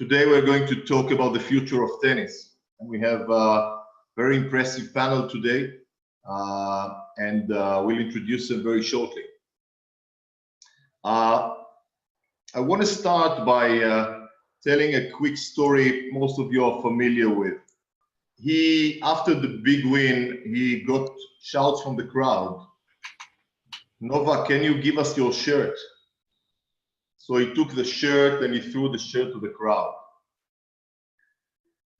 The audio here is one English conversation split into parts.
Today we're going to talk about the future of tennis. And we have a very impressive panel today, and we'll introduce them very shortly. I want to start by telling a quick story most of you are familiar with. After the big win, he got shouts from the crowd. "Nova, can you give us your shirt?" So he took the shirt and he threw the shirt to the crowd.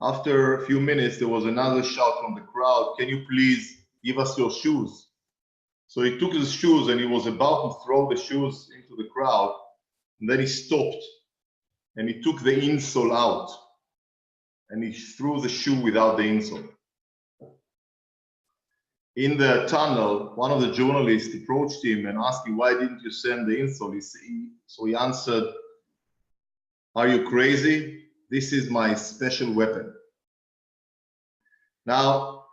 After a few minutes, there was another shout from the crowd, "Can you please give us your shoes?" So he took his shoes and he was about to throw the shoes into the crowd. And then he stopped and he took the insole out and he threw the shoe without the insole. In the tunnel, one of the journalists approached him and asked him, "Why didn't you send the insole?" So he answered, "Are you crazy? This is my special weapon." Now,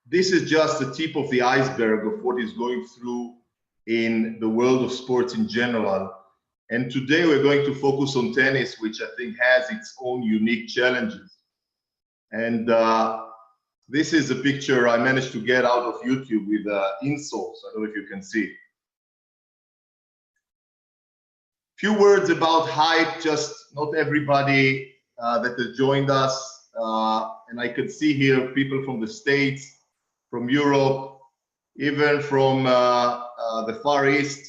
this is just the tip of the iceberg of what is going through in the world of sports in general. And today we're going to focus on tennis, which I think has its own unique challenges. And this is a picture I managed to get out of YouTube with insoles. I don't know if you can see. Few words about hype, just not everybody that has joined us. And I can see here people from the States, from Europe, even from the Far East,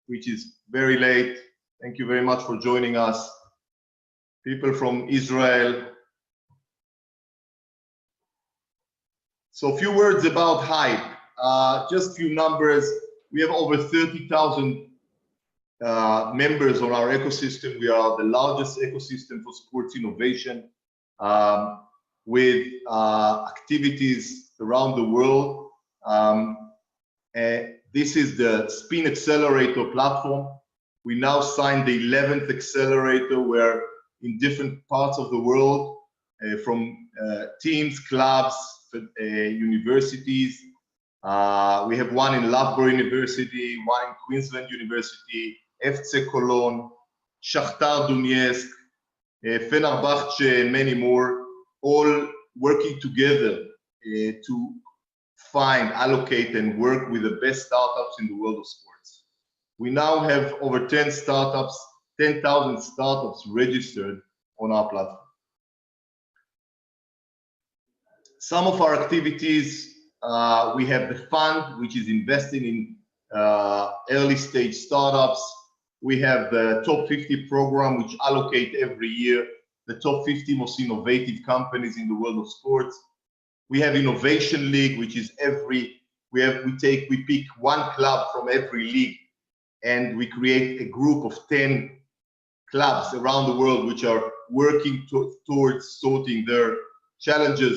which is very late. Thank you very much for joining us. People from Israel. So a few words about hype. Just a few numbers. We have over 30,000 members on our ecosystem. We are the largest ecosystem for sports innovation, with activities around the world. This is the Spin Accelerator platform. We now signed the 11th accelerator, where in different parts of the world, from teams, clubs, universities. We have one in Loughborough University, one in Queensland University, FC Cologne, Shakhtar Donetsk, Fenerbahce, and many more, all working together to find, allocate, and work with the best startups in the world of sports. We now have over 10,000 startups registered on our platform. Some of our activities, we have the fund, which is investing in early stage startups. We have the top 50 program, which allocate every year the top 50 most innovative companies in the world of sports. We have Innovation League, which is we pick one club from every league, and we create a group of 10 clubs around the world which are working towards sorting their challenges.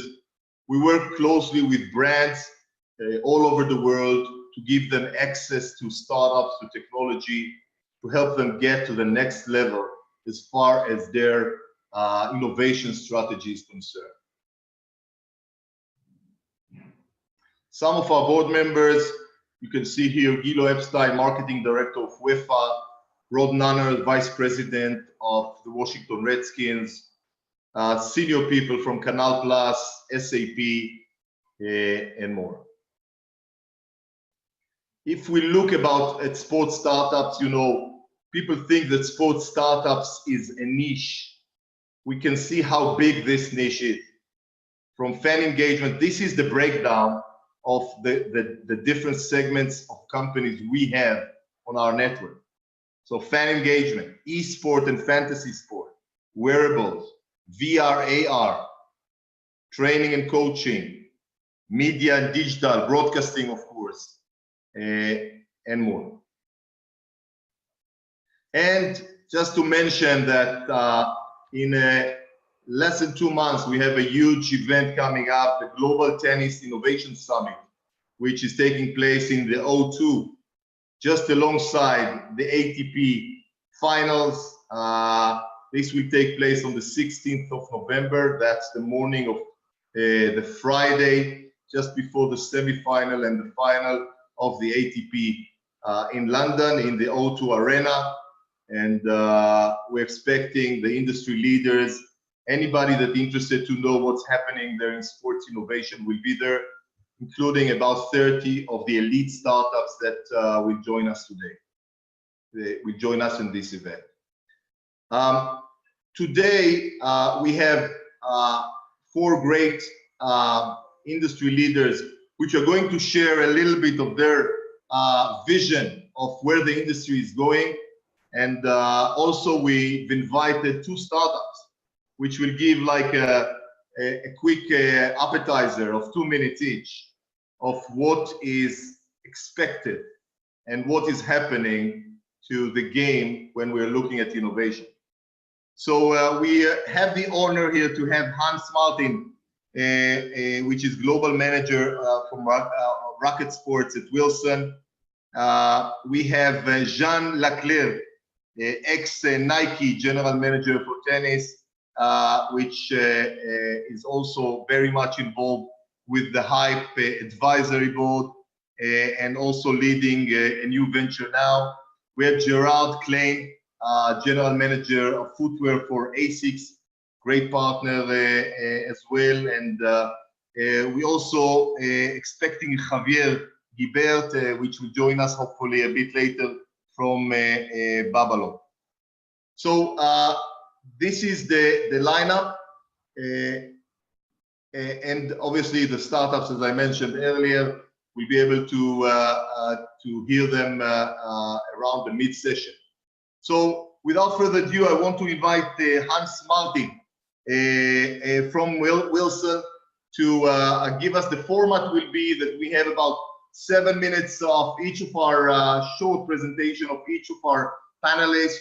We work closely with brands all over the world to give them access to startups, to technology, to help them get to the next level as far as their innovation strategy is concerned. Some of our board members, you can see here, Gilo Epstein, Marketing Director of UEFA, Rod Nunner, Vice President of the Washington Redskins, senior people from Canal Plus, SAP, and more. If we look at sports startups, people think that sports startups is a niche. We can see how big this niche is. From fan engagement, this is the breakdown of the different segments of companies we have on our network. So fan engagement, esport and fantasy sport, wearables, VR, AR, training and coaching, media and digital, broadcasting, of course, and more. And just to mention that in less than 2 months, we have a huge event coming up, the Global Tennis Innovation Summit, which is taking place in the O2, just alongside the ATP finals. This will take place on the 16th of November. That's the morning of the Friday, just before the semi-final and the final of the ATP in London, in the O2 Arena. And we're expecting the industry leaders Anybody that's interested to know what's happening there in sports innovation will be there, including about 30 of the elite startups that will join us today. They will join us in this event. Today, we have 4 great industry leaders which are going to share a little bit of their vision of where the industry is going. And also we've invited 2 startups which will give like a quick appetizer of 2 minutes each of what is expected and what is happening to the game when we're looking at innovation. So we have the honor here to have Hans Martin, which is Global Manager from Racquet Sports at Wilson. We have Jean Leclercq, ex-Nike General Manager for tennis, which is also very much involved with the Hype Advisory Board and also leading a new venture now. We have Gerard, Klein, General Manager of Footwear for ASICS, great partner as well. And we also expecting Javier Guibert, which will join us hopefully a bit later from Babylon. So this is the lineup. And obviously the startups, as I mentioned earlier, we'll be able to hear them around the mid-session. So without further ado, I want to invite Hans Martin from Wilson to give us the format. Will be that we have about 7 minutes of each of our short presentation of each of our panelists,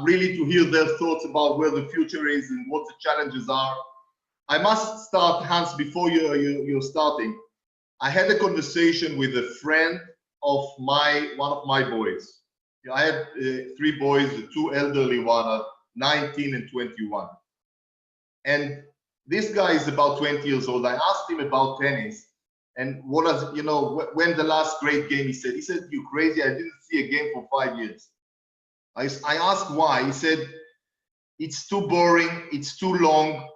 really to hear their thoughts about where the future is and what the challenges are. I must start, Hans, before you're starting. I had a conversation with a friend of one of my boys. I have 3 boys, the 2 elderly ones are 19 and 21. And this guy is about 20 years old. I asked him about tennis and what does, you know, when the last great game, he said, "You crazy, I didn't see a game for 5 years." I asked why. He said, "It's too boring, it's too long,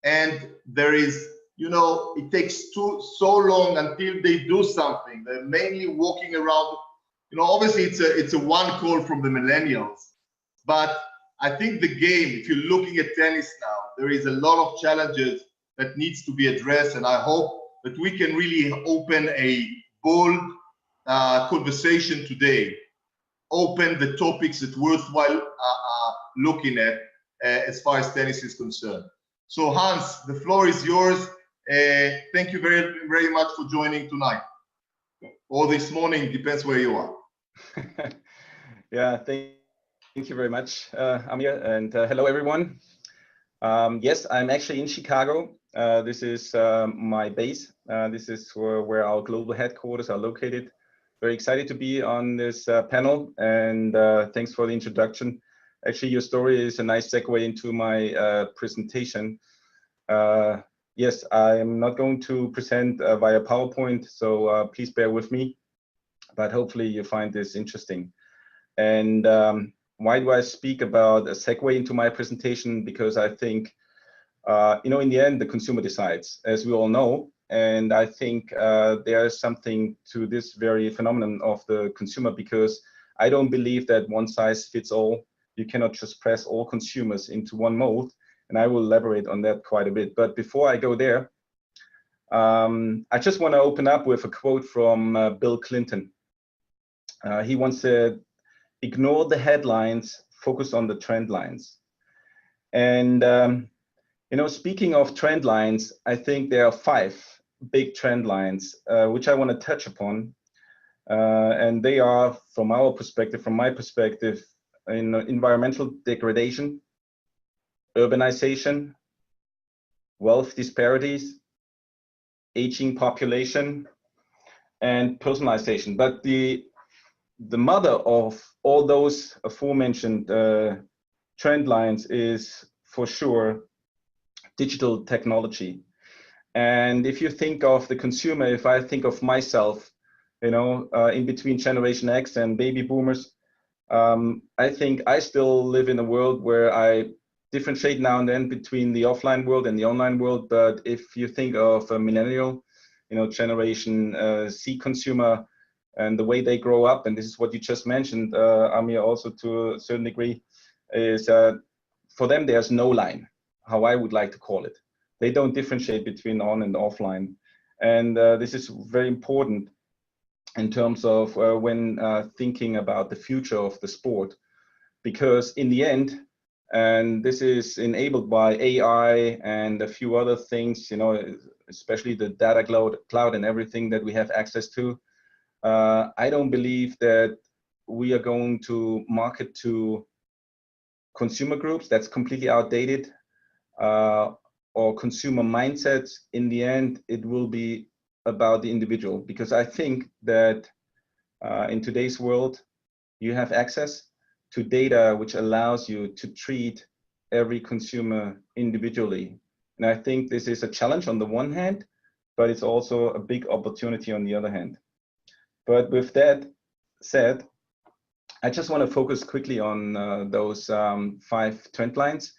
and there is, you know, it takes so long until they do something. They're mainly walking around." You know, obviously it's a one call from the millennials, but I think the game, if you're looking at tennis now, there is a lot of challenges that needs to be addressed, and I hope that we can really open a bold conversation today, open the topics that worthwhile looking at as far as tennis is concerned. So Hans, the floor is yours. Thank you very, very much for joining tonight, or this morning, depends where you are. Yeah, thank you very much, Amir, and hello everyone. Yes, I'm actually in Chicago. This is my base. This is where our global headquarters are located. Very excited to be on this panel, and thanks for the introduction. Actually, your story is a nice segue into my presentation. Yes, I'm not going to present via PowerPoint, so please bear with me, but hopefully you find this interesting. And why do I speak about a segue into my presentation? Because I think, you know, in the end, the consumer decides, as we all know. And I think there's something to this very phenomenon of the consumer, because I don't believe that one size fits all. You cannot just press all consumers into one mold. And I will elaborate on that quite a bit. But before I go there, I just want to open up with a quote from Bill Clinton. He once said, "Ignore the headlines, focus on the trend lines." And, you know, speaking of trend lines, I think there are 5 big trend lines, which I want to touch upon. And they are, from our perspective, from my perspective, in environmental degradation, urbanization, wealth disparities, aging population, and personalization. But the mother of all those aforementioned trend lines is for sure digital technology. And if you think of the consumer, if I think of myself, you know, in between Generation X and baby boomers, I think I still live in a world where I differentiate now and then between the offline world and the online world, but if you think of a millennial, generation C consumer and the way they grow up, and this is what you just mentioned, Amir, also to a certain degree, is for them there's no line, how I would like to call it. They don't differentiate between on and offline, and this is very important in terms of when thinking about the future of the sport, because in the end, and this is enabled by AI and a few other things, especially the data cloud and everything that we have access to. I don't believe that we are going to market to consumer groups. That's completely outdated, or consumer mindsets. In the end, it will be about the individual, because I think that in today's world, you have access to data which allows you to treat every consumer individually. And I think this is a challenge on the one hand, but it's also a big opportunity on the other hand. But with that said, I just want to focus quickly on those 5 trend lines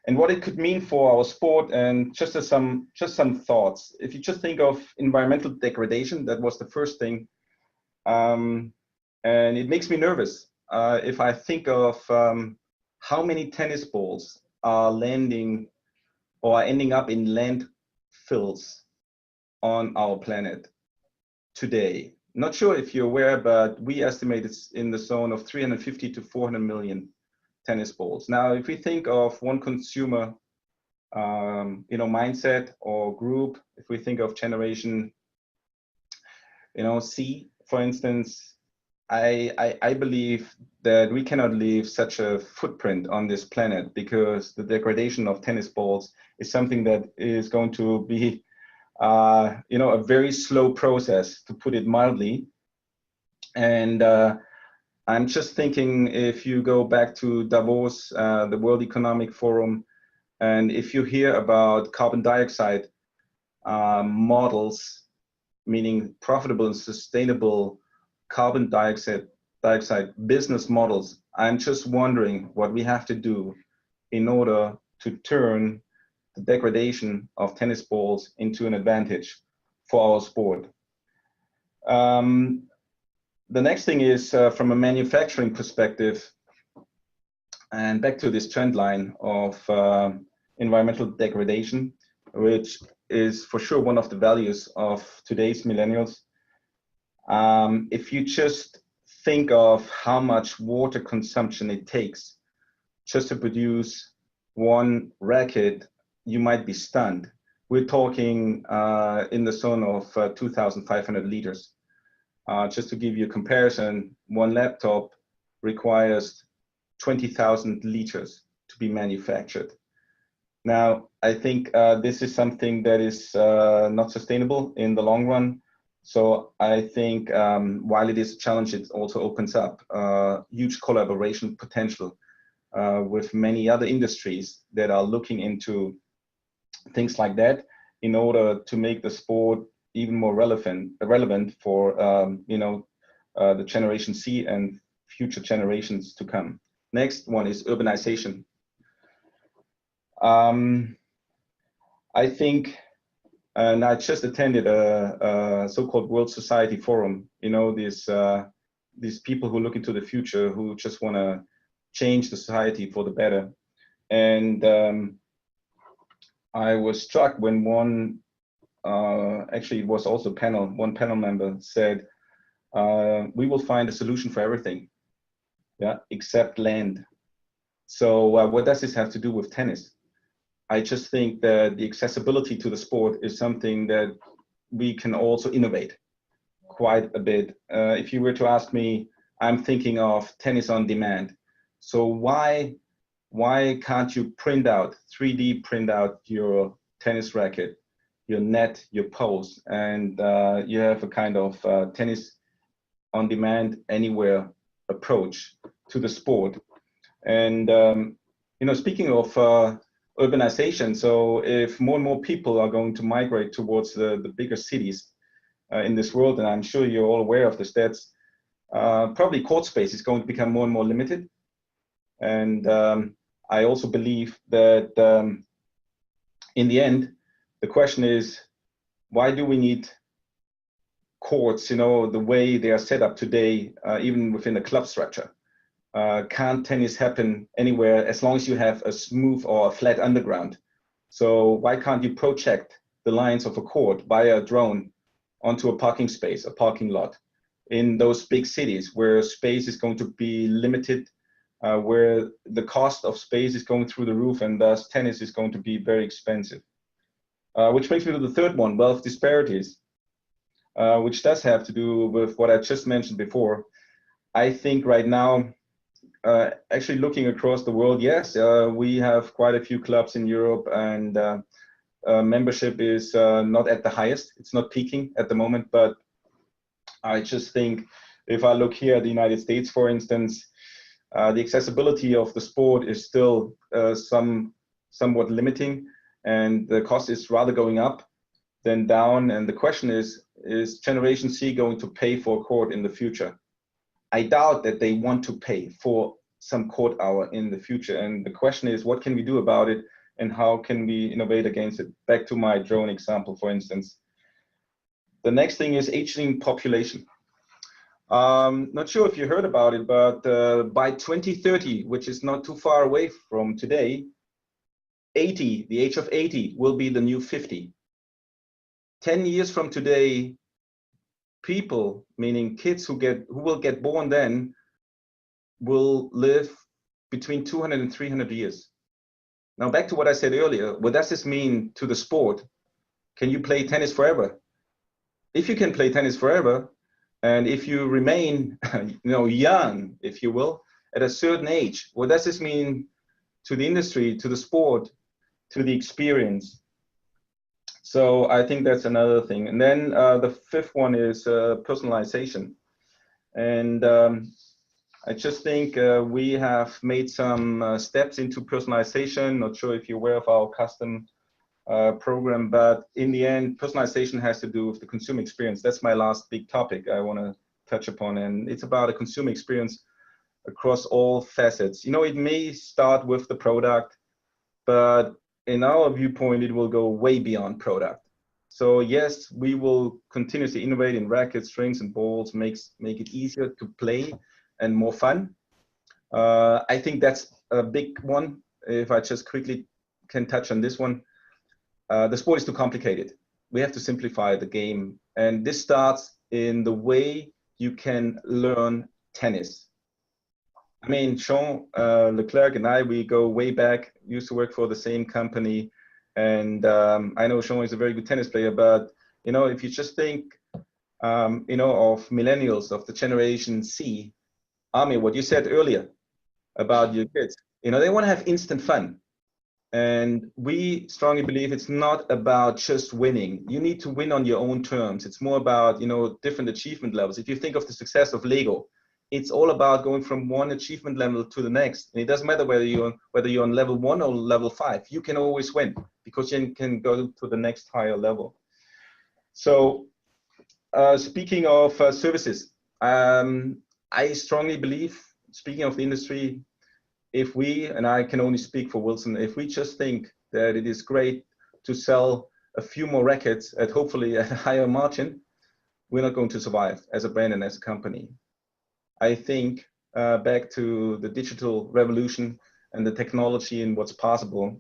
and what it could mean for our sport, and just some thoughts. If you just think of environmental degradation, that was the first thing, and it makes me nervous. If I think of how many tennis balls are landing or are ending up in landfills on our planet today. Not sure if you're aware, but we estimate it's in the zone of 350 to 400 million tennis balls. Now, if we think of one consumer, mindset or group, if we think of generation, C, for instance, I believe that we cannot leave such a footprint on this planet, because the degradation of tennis balls is something that is going to be, a very slow process, to put it mildly. And I'm just thinking, if you go back to Davos, the World Economic Forum, and if you hear about carbon dioxide models, meaning profitable and sustainable carbon dioxide business models, I'm just wondering what we have to do in order to turn the degradation of tennis balls into an advantage for our sport. The next thing is from a manufacturing perspective, and back to this trend line of environmental degradation, which is for sure one of the values of today's millennials. If you just think of how much water consumption it takes just to produce one racket, you might be stunned. We're talking in the zone of 2,500 liters. Just to give you a comparison, one laptop requires 20,000 liters to be manufactured. Now, I think this is something that is not sustainable in the long run. So I think while it is a challenge, it also opens up huge collaboration potential with many other industries that are looking into things like that, in order to make the sport even more relevant for the Generation C and future generations to come. Next one is urbanization. I think, and I just attended a so-called World Society Forum. These people who look into the future, who just want to change the society for the better. And I was struck when one, actually it was also one panel member said, we will find a solution for everything, except land. So what does this have to do with tennis? I just think that the accessibility to the sport is something that we can also innovate quite a bit. If you were to ask me, I'm thinking of tennis on demand. So why can't you 3D print out your tennis racket, your net, your post, and you have a kind of tennis on demand anywhere approach to the sport? And speaking of urbanization, so if more and more people are going to migrate towards the bigger cities in this world, and I'm sure you're all aware of the stats, probably court space is going to become more and more limited. And I also believe that in the end, the question is, why do we need courts, you know, the way they are set up today, even within the club structure? Can't tennis happen anywhere as long as you have a smooth or a flat underground? So why can't you project the lines of a court via a drone onto a parking space, a parking lot, in those big cities where space is going to be limited, where the cost of space is going through the roof, and thus tennis is going to be very expensive? Which brings me to the third one, wealth disparities, which does have to do with what I just mentioned before. I think right now, actually looking across the world, yes, we have quite a few clubs in Europe, and membership is not at the highest. It's not peaking at the moment, but I just think if I look here at the United States, for instance, the accessibility of the sport is still somewhat limiting, and the cost is rather going up than down. And the question is Generation C going to pay for a court in the future? I doubt that they want to pay for some court hour in the future. And the question is, what can we do about it, and how can we innovate against it? Back to my drone example, for instance. The next thing is aging population. Not sure if you heard about it, but by 2030, which is not too far away from today, 80, the age of 80 will be the new 50. 10 years from today, people, meaning kids who will get born then, will live between 200 and 300 years. Now, back to what I said earlier, what does this mean to the sport? Can you play tennis forever? If you can play tennis forever, and if you remain, young, if you will, at a certain age, what does this mean to the industry, to the sport, to the experience? So I think that's another thing. And then the fifth one is personalization. And I just think we have made some steps into personalization. Not sure if you're aware of our custom program, but in the end, personalization has to do with the consumer experience. That's my last big topic I want to touch upon, and it's about a consumer experience across all facets. It may start with the product, but in our viewpoint, it will go way beyond product. So yes, we will continuously innovate in rackets, strings, and balls, make it easier to play and more fun. I think that's a big one. If I just quickly can touch on this one. The sport is too complicated. We have to simplify the game. And this starts in the way you can learn tennis. I mean, Sean Leclercq and I, we go way back, used to work for the same company. And I know Sean is a very good tennis player, but, if you just think, of millennials, of the Generation C, Ami, what you said earlier about your kids, they want to have instant fun. And we strongly believe it's not about just winning. You need to win on your own terms. It's more about, different achievement levels. If you think of the success of Lego, it's all about going from one achievement level to the next. And it doesn't matter whether you're on level 1 or level 5. You can always win because you can go to the next higher level. So speaking of services, I strongly believe, speaking of the industry, if we, and I can only speak for Wilson, if we just think that it is great to sell a few more rackets at hopefully a higher margin, we're not going to survive as a brand and as a company. I think back to the digital revolution and the technology and what's possible,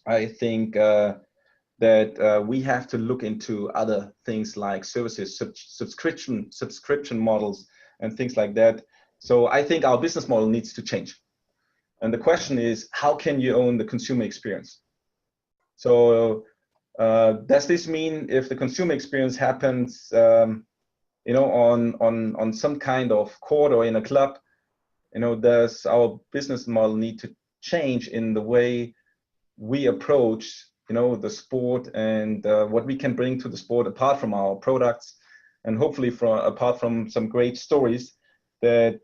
I think that we have to look into other things like services, subscription models and things like that. So I think our business model needs to change. And the question is, how can you own the consumer experience? So does this mean if the consumer experience happens, on some kind of court or in a club, does our business model need to change in the way we approach, the sport and what we can bring to the sport apart from our products, and hopefully apart from some great stories, that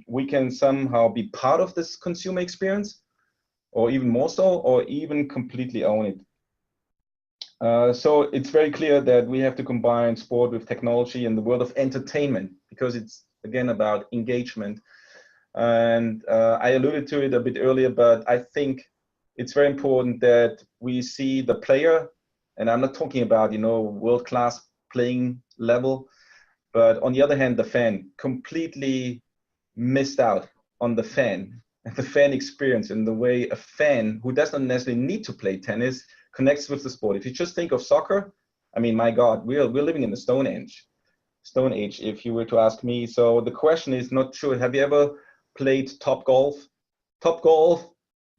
we can somehow be part of this consumer experience, or even more so, or even completely own it. So it's very clear that we have to combine sport with technology in the world of entertainment, because it's, again, about engagement. And I alluded to it a bit earlier, but I think it's very important that we see the player, and I'm not talking about, you know, world-class playing level, but on the other hand, the fan completely missed out on the fan and the fan experience and the way a fan who doesn't necessarily need to play tennis connects with the sport. If you just think of soccer, I mean, my God, we're living in the Stone Age, if you were to ask me. So the question is not sure. Have you ever played Top Golf? Top Golf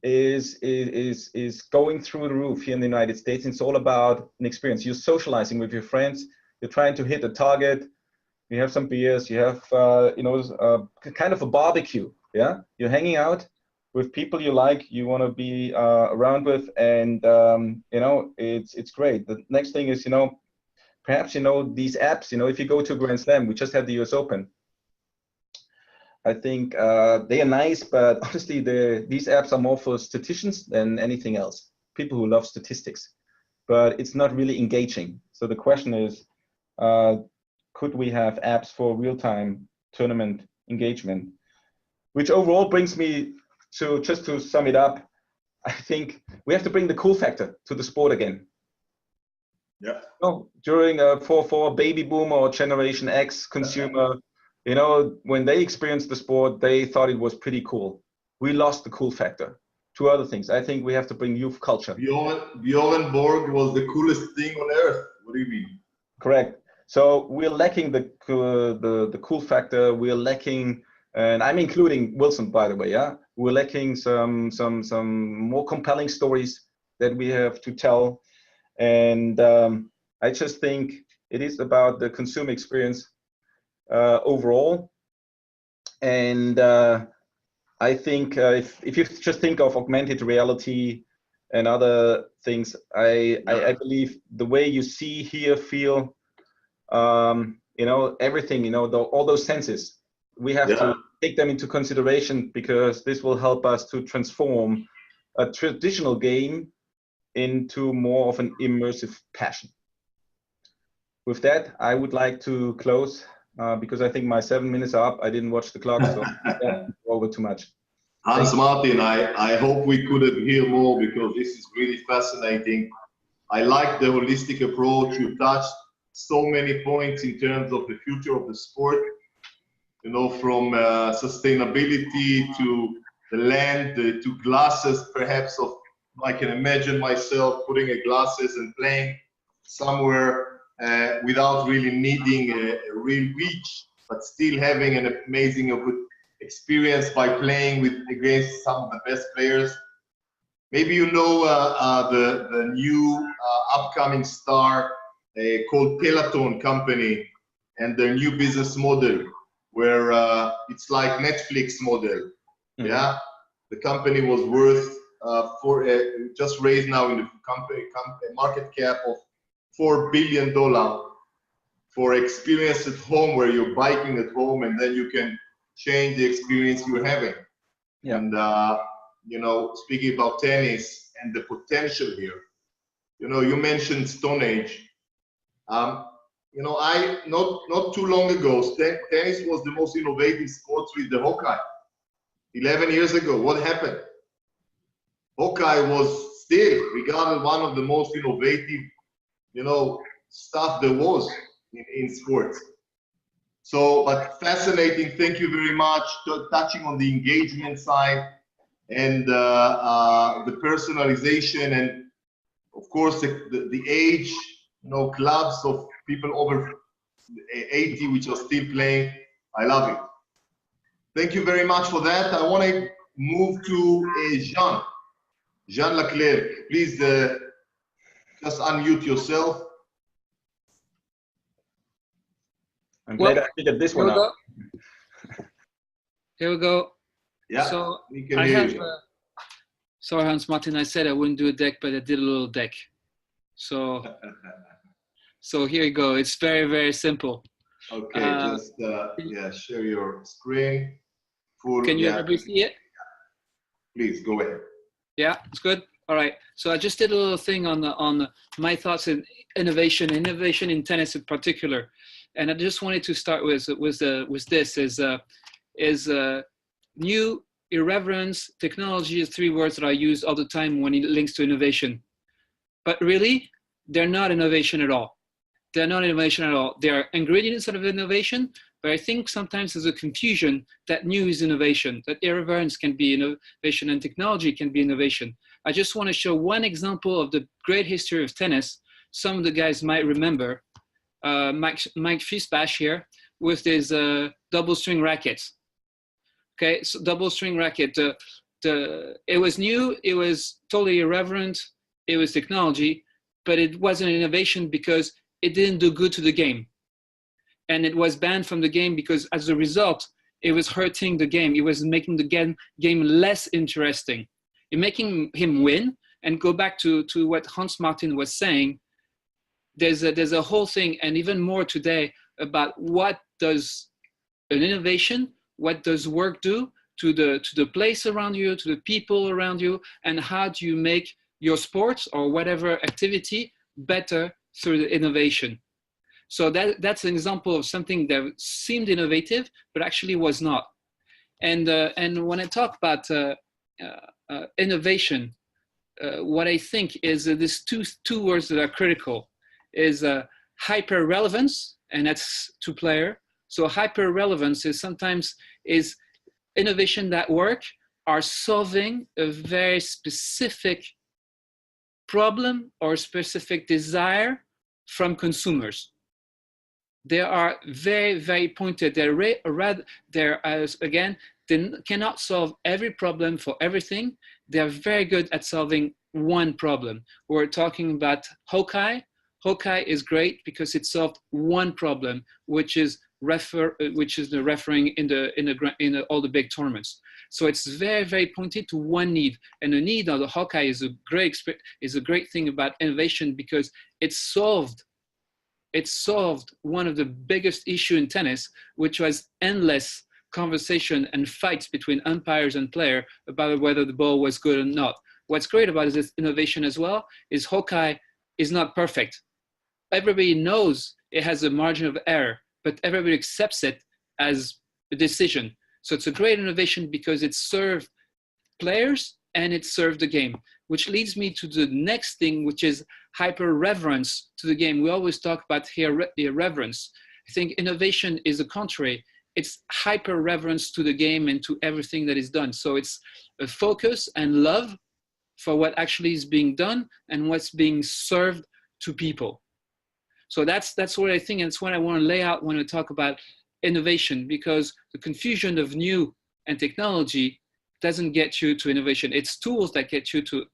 is going through the roof here in the United States. It's all about an experience. You're socializing with your friends. You're trying to hit a target. You have some beers. You have kind of a barbecue. Yeah, you're hanging out with people you like, you want to be around with, and it's great. The next thing is, perhaps these apps. If you go to Grand Slam, we just had the U.S. Open. I think they are nice, but honestly, these apps are more for statisticians than anything else. People who love statistics, but it's not really engaging. So the question is, could we have apps for real-time tournament engagement? Which overall brings me to, just to sum it up, I think we have to bring the cool factor to the sport again. Yeah. During for baby boomer or Generation X consumer, when they experienced the sport, they thought it was pretty cool. We lost the cool factor. Two other things. I think we have to bring youth culture. Bjorn Borg was the coolest thing on earth. What do you mean? Correct. So we're lacking the cool factor. We're lacking, and I'm including Wilson, by the way. Yeah, we're lacking some more compelling stories that we have to tell. And I just think it is about the consumer experience overall. And I think if you just think of augmented reality and other things, I believe the way you see, hear, feel, everything, all those senses, we have to take them into consideration, because this will help us to transform a traditional game into more of an immersive passion. With that, I would like to close because I think my 7 minutes are up. I didn't watch the clock, so over too much. Hans Martin, I hope we could hear more, because this is really fascinating. I like the holistic approach. You touched so many points in terms of the future of the sport, from sustainability to the land, to glasses, perhaps I can imagine myself putting a glasses and playing somewhere without really needing a real reach, but still having an amazing experience by playing against some of the best players. Maybe the new upcoming star called Peloton company, and their new business model, where it's like Netflix model. Mm-hmm. Yeah, the company was worth just raised now in the company market cap of $4 billion for experience at home, where you're biking at home and then you can change the experience you're having. Yeah. And speaking about tennis and the potential here, you mentioned Stone Age. Not too long ago, tennis was the most innovative sport with the Hawkeye. 11 years ago, what happened? Hawkeye was still regarded one of the most innovative, stuff there was in sports. So, but fascinating. Thank you very much. Touching on the engagement side and the personalization, and of course the age, clubs of people over 80 which are still playing. I love it. Thank you very much for that. I want to move to Jean Leclercq. Please just unmute yourself. I'm glad I figured this one out. Here we go. Yeah, so we can hear you. Sorry, Hans Martin, I said I wouldn't do a deck, but I did a little deck. So, so here you go. It's very, very simple. Okay, just share your screen. Can you everybody see it? Please go ahead. Yeah, it's good. All right. So I just did a little thing on my thoughts in innovation in tennis in particular, and I just wanted to start with this: new, irreverence, technology is three words that are used all the time when it links to innovation. But really, they're not innovation at all. They're not innovation at all. They are ingredients of innovation, but I think sometimes there's a confusion that new is innovation, that irreverence can be innovation and technology can be innovation. I just want to show one example of the great history of tennis. Some of the guys might remember Mike Fispach here with his double string rackets. Okay, so double string racket. It was new, it was totally irreverent, it was technology, but it wasn't innovation because it didn't do good to the game. And it was banned from the game because as a result, it was hurting the game. It was making the game less interesting. In making him win, and go back to what Hans Martin was saying, there's a whole thing, and even more today, about what does an innovation, what does work do to the place around you, to the people around you, and how do you make your sports or whatever activity better through the innovation. So that's an example of something that seemed innovative, but actually was not. And when I talk about innovation, what I think is these two words that are critical is hyper relevance, and that's to player. So hyper relevance is sometimes is innovation that work are solving a very specific problem or specific desire from consumers. They are very, very pointed. Again, they cannot solve every problem for everything. They're very good at solving one problem. We're talking about Hawkeye. Hawkeye is great because it solved one problem, which is the refereeing in all the big tournaments. So it's very, very pointed to one need, and the need of the Hawkeye is a great thing about innovation because it solved one of the biggest issue in tennis, which was endless conversation and fights between umpires and player about whether the ball was good or not. What's great about this innovation as well is Hawkeye is not perfect. Everybody knows it has a margin of error, but everybody accepts it as a decision. So it's a great innovation because it served players and it served the game, which leads me to the next thing, which is hyper reverence to the game. We always talk about irreverence. I think innovation is the contrary. It's hyper reverence to the game and to everything that is done. So it's a focus and love for what actually is being done and what's being served to people. So that's what I think, and it's what I want to lay out when I talk about innovation, because the confusion of new and technology doesn't get you to innovation. It's tools that get you to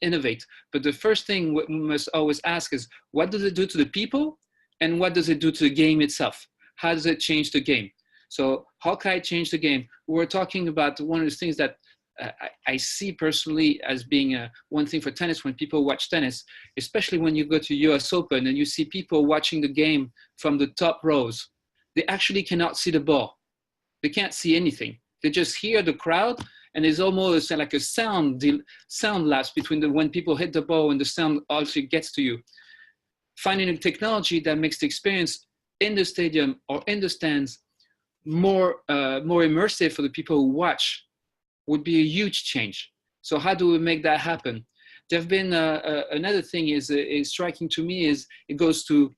innovate. But the first thing we must always ask is, what does it do to the people? And what does it do to the game itself? How does it change the game? So Hawkeye changed the game. We're talking about one of the things that I see personally as being one thing for tennis when people watch tennis, especially when you go to US Open and you see people watching the game from the top rows. They actually cannot see the ball. They can't see anything. They just hear the crowd, and there's almost like a sound lapse between when people hit the ball and the sound also gets to you. Finding a technology that makes the experience in the stadium or in the stands more immersive for the people who watch would be a huge change. So how do we make that happen? There have been another thing is striking to me is it goes to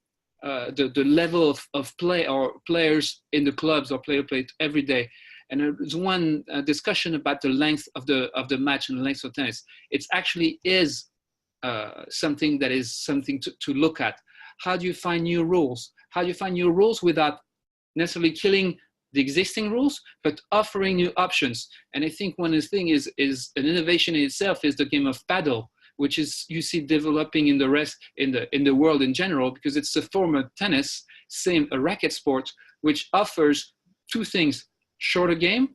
the level of play or players in the clubs or play every day. And there's one discussion about the length of the match and the length of tennis. It actually is something that is something to look at. How do you find new rules? How do you find new rules without necessarily killing the existing rules, but offering new options? And I think one of the things is an innovation in itself is the game of paddle, which is you see developing in the world in general, because it's a form of tennis, same a racket sport, which offers two things: shorter game,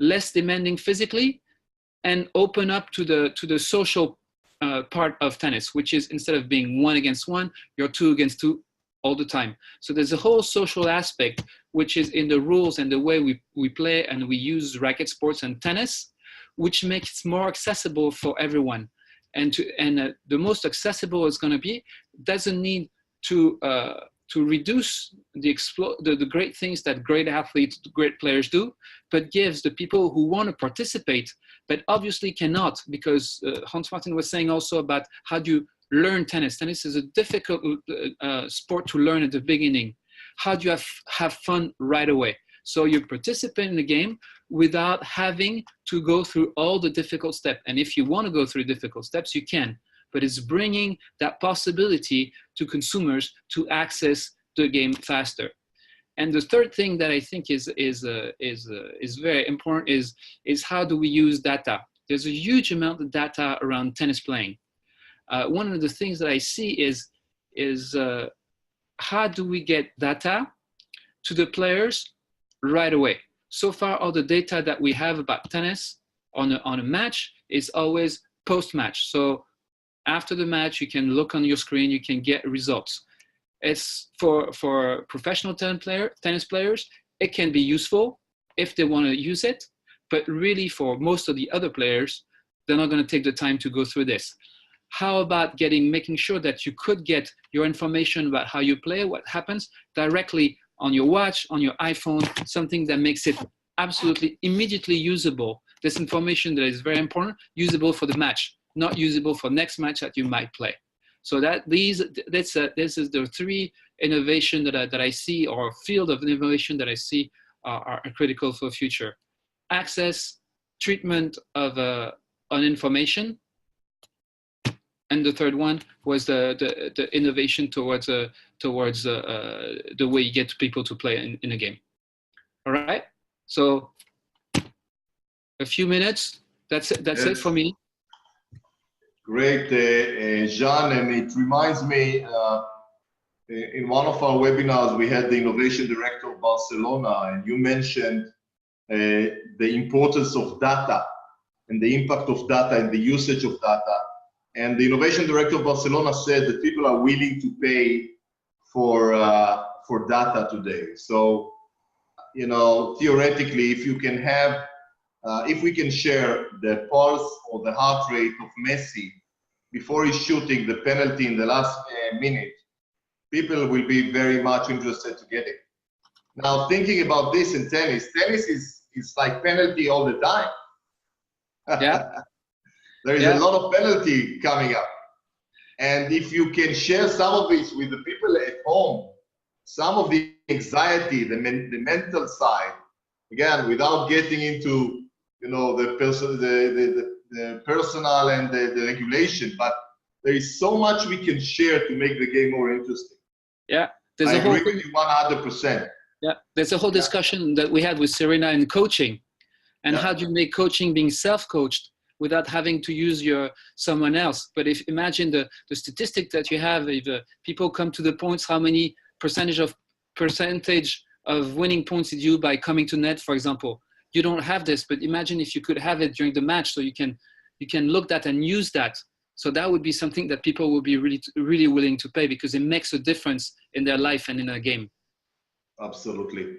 less demanding physically, and open up to the social part of tennis, which is instead of being 1 against 1, you're 2 against 2 all the time. So there's a whole social aspect which is in the rules and the way we play and we use racket sports and tennis, which makes it more accessible for everyone. And the most accessible it's going to be doesn't need to to reduce the great things that great athletes, great players do, but gives the people who want to participate, but obviously cannot, because Hans Martin was saying also about how do you learn tennis. Tennis is a difficult sport to learn at the beginning. How do you have fun right away? So you participate in the game without having to go through all the difficult steps. And if you want to go through difficult steps, you can. But it's bringing that possibility to consumers to access the game faster. And the third thing that I think is very important is how do we use data? There's a huge amount of data around tennis playing. One of the things that I see is how do we get data to the players right away? So far, all the data that we have about tennis on a match is always post-match. So after the match, you can look on your screen, you can get results. It's for professional tennis players, it can be useful if they want to use it, but really for most of the other players, they're not going to take the time to go through this. How about making sure that you could get your information about how you play, what happens directly on your watch, on your iPhone, something that makes it absolutely immediately usable. This information that is very important, usable for the match, not usable for next match that you might play. So this is the three innovation that I see, or field of innovation that I see are critical for the future. Access, treatment of on information, and the third one was the innovation towards the way you get people to play in a game. All right. So a few minutes. That's it. That's it for me. Great, Jean, and it reminds me, in one of our webinars, we had the innovation director of Barcelona, and you mentioned the importance of data and the impact of data and the usage of data. And the innovation director of Barcelona said that people are willing to pay for data today. So, you know, theoretically, if you can have if we can share the pulse or the heart rate of Messi before he's shooting the penalty in the last minute, people will be very much interested to get it. Now, thinking about this in tennis is like penalty all the time. Yeah. There is a lot of penalty coming up. And if you can share some of it with the people at home, some of the anxiety, the mental side, again, without getting into, you know, the personal and the regulation, but there is so much we can share to make the game more interesting. Yeah, I agree with you 100%. Yeah, there's a whole discussion that we had with Serena in coaching, and how do you make coaching being self-coached without having to use someone else. But if imagine the statistic that you have, if people come to the points, how many percentage of winning points did you by coming to net, for example? You don't have this, but imagine if you could have it during the match, so you can look at and use that. So that would be something that people will be really willing to pay, because it makes a difference in their life and in a game. Absolutely.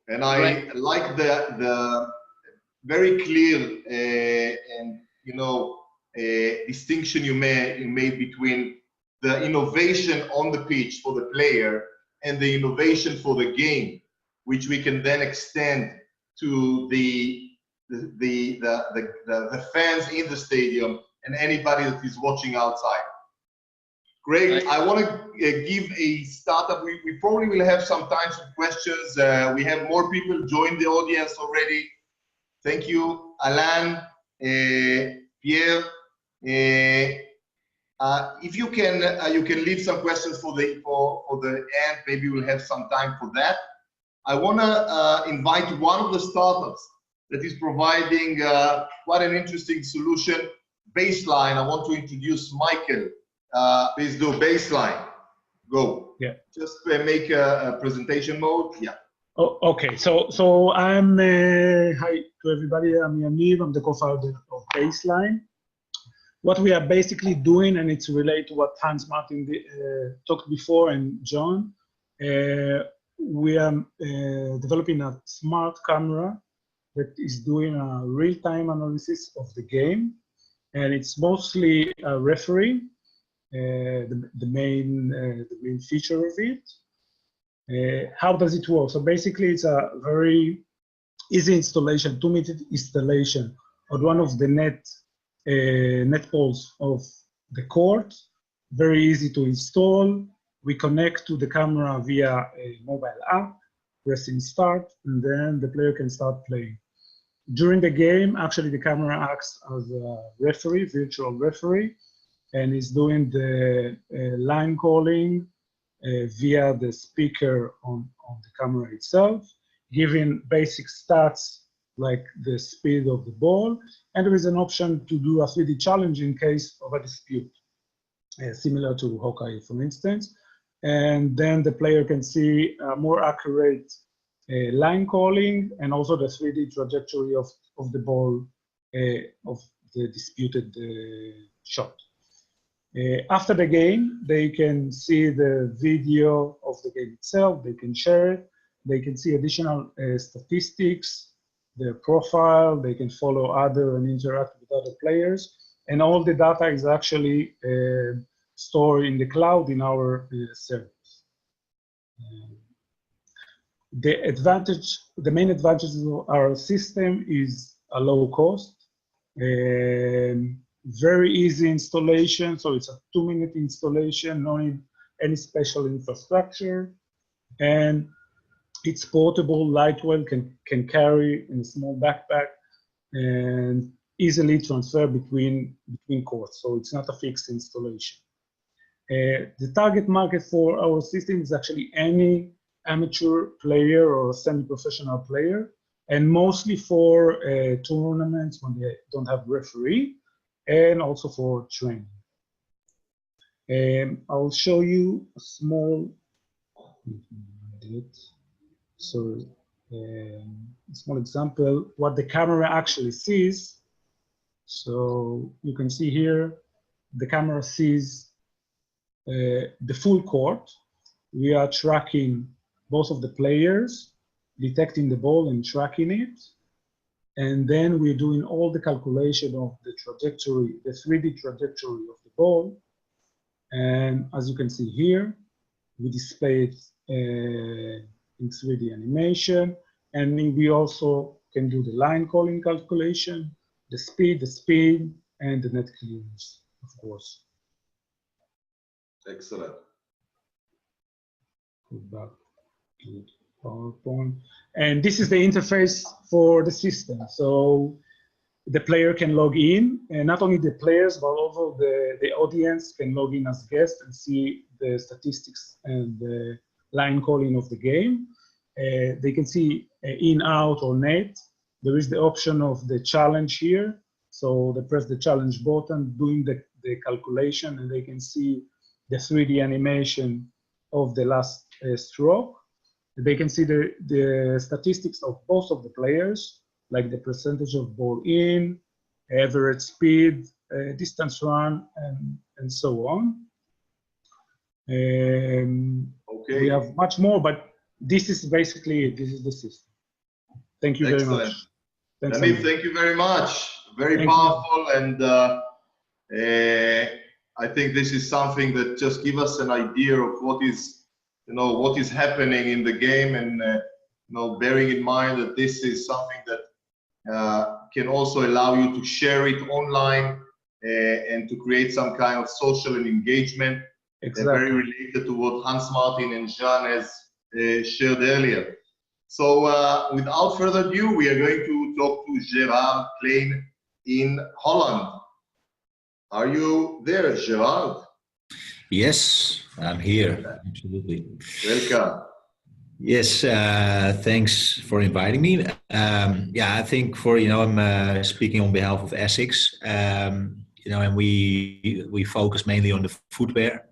And I like the very clear and, you know, distinction you made between the innovation on the pitch for the player and the innovation for the game, which we can then extend to the fans in the stadium and anybody that is watching outside. Great. I want to give a startup. We probably will have some time for questions. We have more people join the audience already. Thank you, Alain, Pierre. If you can leave some questions for the end. Maybe we'll have some time for that. I want to invite one of the startups that is providing quite an interesting solution, Baseline. I want to introduce Michael. Please do Baseline. Go. Yeah. Just make a presentation mode. Yeah. Oh, okay. So I'm hi to everybody. I'm Yaniv. I'm the co-founder of Baseline. What we are basically doing, and it's related to what Hans Martin talked before and John, we are developing a smart camera that is doing a real-time analysis of the game, and it's mostly a referee, the main feature of it. How does it work? So basically, it's a very easy installation, 2-minute installation on one of the net poles of the court. Very easy to install. We connect to the camera via a mobile app, pressing start, and then the player can start playing. During the game, actually, the camera acts as a referee, virtual referee, and is doing the line calling via the speaker on the camera itself, giving basic stats like the speed of the ball, and there is an option to do a 3D challenge in case of a dispute, similar to Hawkeye, for instance. And then the player can see more accurate line calling and also the 3D trajectory of the ball of the disputed shot. After the game, they can see the video of the game itself, they can share it, they can see additional statistics, their profile, they can follow other and interact with other players, and all the data is actually stored in the cloud in our servers. The main advantage of our system is a low cost, very easy installation, so it's a 2-minute installation, no need any special infrastructure, and it's portable, lightweight, can carry in a small backpack, and easily transfer between courts, so it's not a fixed installation. The target market for our system is actually any amateur player or semi-professional player, and mostly for tournaments when they don't have referee, and also for training. I'll show you a small example what the camera actually sees. So you can see here the camera sees the full court. We are tracking both of the players, detecting the ball and tracking it. And then we're doing all the calculation of the trajectory, the 3D trajectory of the ball. And as you can see here, we display it in 3D animation. And we also can do the line calling calculation, the speed, and the net clearance, of course. Excellent. Go back to PowerPoint. And this is the interface for the system. So the player can log in, and not only the players, but also the audience can log in as guests and see the statistics and the line calling of the game. They can see in, out, or net. There is the option of the challenge here. So they press the challenge button, doing the calculation, and they can see the 3D animation of the last stroke. They can see the statistics of both of the players, like the percentage of ball in, average speed, distance run, and so on. Okay. We have much more, but this is basically it. This is the system. Thank you very much. Thanks, Yaniv, thank you very much. Very powerful, and I think this is something that just gives us an idea of what is happening in the game, and bearing in mind that this is something that can also allow you to share it online and to create some kind of social and engagement. Exactly. Very related to what Hans Martin and Jean has shared earlier. So without further ado, we are going to talk to Gerard Klein in Holland. Are you there, Gerard? Yes, I'm here. Absolutely. Welcome. Yes, thanks for inviting me. I think I'm speaking on behalf of ASICS, and we focus mainly on the footwear.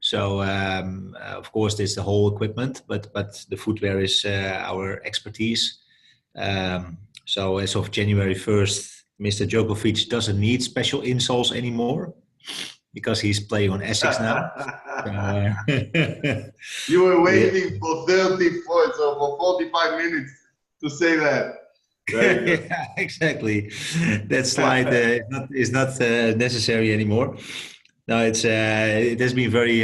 So of course, there's the whole equipment, but the footwear is our expertise. So as of January 1st, Mr. Djokovic doesn't need special insoles anymore because he's playing on ASICS now. You were waiting for 30 points or for 45 minutes to say that. Very good. Yeah, exactly. That slide is not necessary anymore. No, it has been very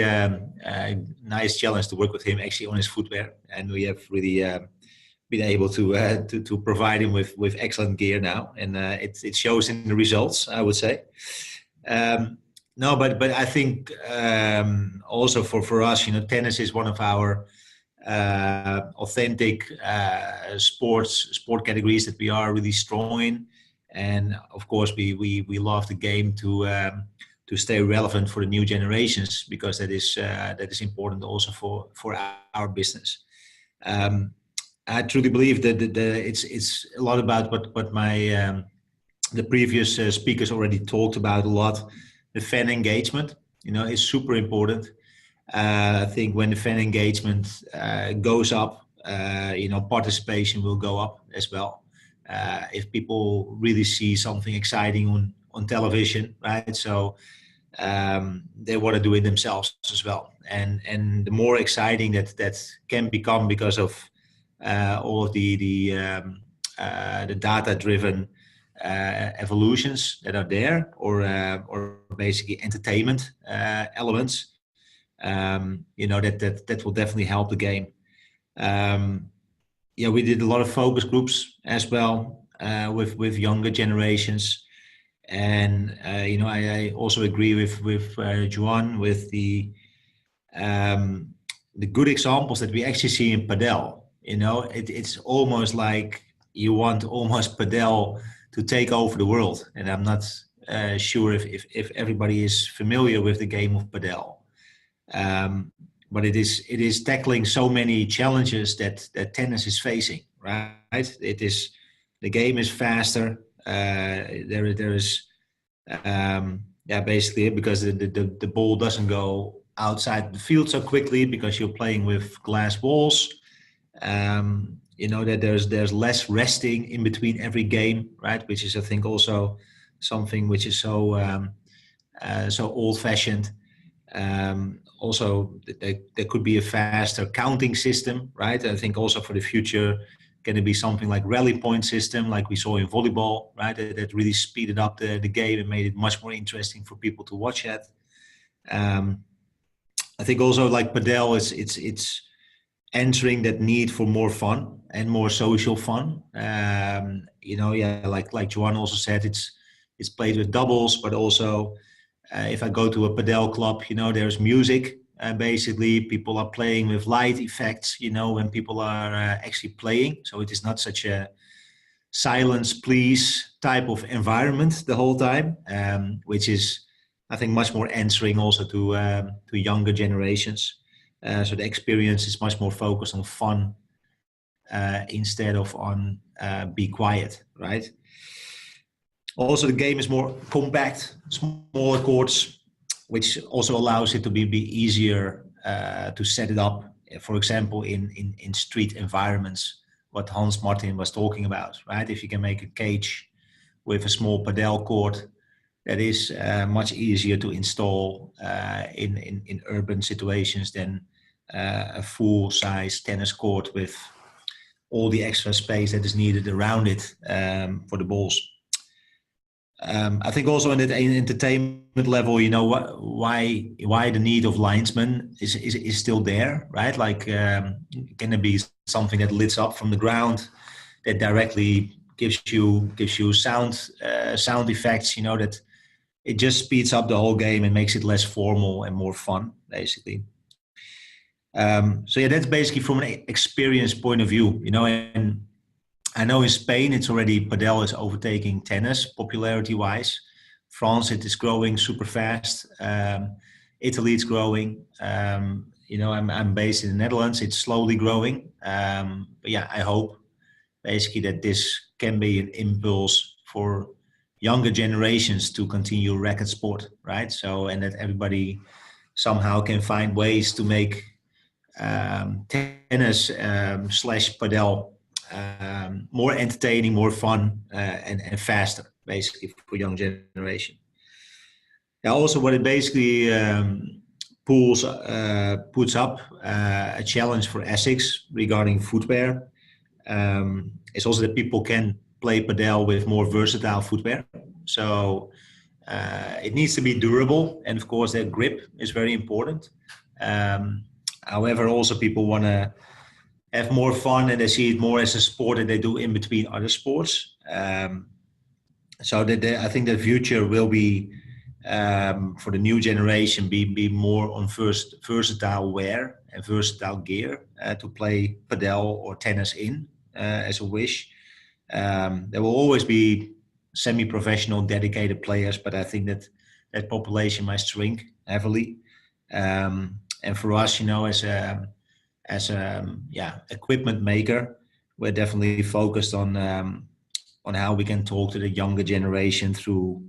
nice challenge to work with him actually on his footwear, and we have really been able to provide him with excellent gear now, and it shows in the results, I would say. No, but I think also for us, tennis is one of our authentic sport categories that we are really strong in, and of course we love the game to stay relevant for the new generations, because that is important also for our business. I truly believe that it's a lot about what my the previous speakers already talked about a lot. The fan engagement, is super important. I think when the fan engagement goes up, participation will go up as well. If people really see something exciting on television, right? So they want to do it themselves as well. And the more exciting that can become because of all of the data-driven evolutions that are there, or basically entertainment elements, that will definitely help the game. We did a lot of focus groups as well with younger generations, and I also agree with Juan with the good examples that we actually see in padel. It's almost like you want almost padel to take over the world, and I'm not sure if everybody is familiar with the game of padel. But it is tackling so many challenges that tennis is facing, right? The game is faster. There is basically, because the ball doesn't go outside the field so quickly because you're playing with glass walls. That there's less resting in between every game, right? Which is, I think, also something which is so old-fashioned. Also, there could be a faster counting system, right? I think also for the future, going to be something like rally point system, like we saw in volleyball, right? That really speeded up the game and made it much more interesting for people to watch it. I think also like padel, it's answering that need for more fun and more social fun. Like Johan also said, it's played with doubles, but also if I go to a padel club, there's music. Basically, people are playing with light effects, when people are actually playing. So it is not such a silence, please type of environment the whole time, which is, I think, much more answering also to younger generations. So the experience is much more focused on fun instead of on be quiet, right? Also, the game is more compact, smaller courts, which also allows it to be easier to set it up, for example, in street environments, what Hans Martin was talking about, right? If you can make a cage with a small padel court, that is much easier to install in urban situations than a full-size tennis court with all the extra space that is needed around it for the balls. I think also in the entertainment level, why the need of linesmen is still there, right? Like, can it be something that lights up from the ground that directly gives you sound effects? That it just speeds up the whole game and makes it less formal and more fun, basically. That's basically from an experience point of view, and I know in Spain, it's already, padel is overtaking tennis popularity-wise. France, it is growing super fast. Italy, it's growing. I'm based in the Netherlands. It's slowly growing. I hope basically that this can be an impulse for younger generations to continue racket sport, right? So, and that everybody somehow can find ways to make tennis / padel more entertaining, more fun, and faster, basically, for young generation. Now, also what it basically puts up a challenge for ASICS regarding footwear is also that people can play padel with more versatile footwear. So it needs to be durable, and of course, their grip is very important. However, also people want to have more fun, and they see it more as a sport that they do in between other sports. So I think the future will be, for the new generation, be more on versatile wear and versatile gear to play padel or tennis in as a wish. There will always be semi-professional dedicated players, but I think that population might shrink heavily. And for us, as a equipment maker, we're definitely focused on how we can talk to the younger generation through